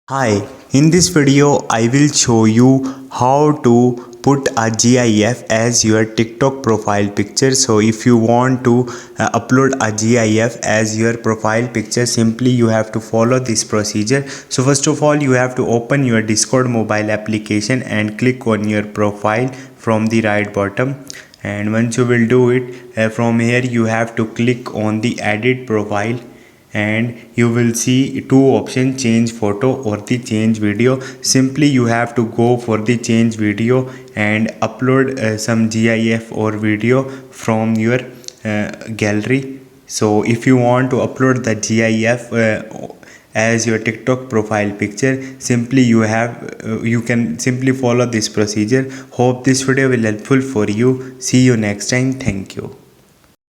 Hi, in this video I will show you how to put a GIF as your TikTok profile picture. So if you want to upload a GIF as your profile picture, simply you have to follow this procedure. So first of all, you have to open your Discord mobile application and click on your profile from the right bottom. And once you will do it, from here you have to click on the edit profile, and you will see two options: change photo or the change video. Simply you have to go for the change video and upload some GIF or video from your gallery. So if you want to upload the GIF as your TikTok profile picture, simply you can simply follow this procedure. Hope this video will helpful for you. See you next time. Thank you.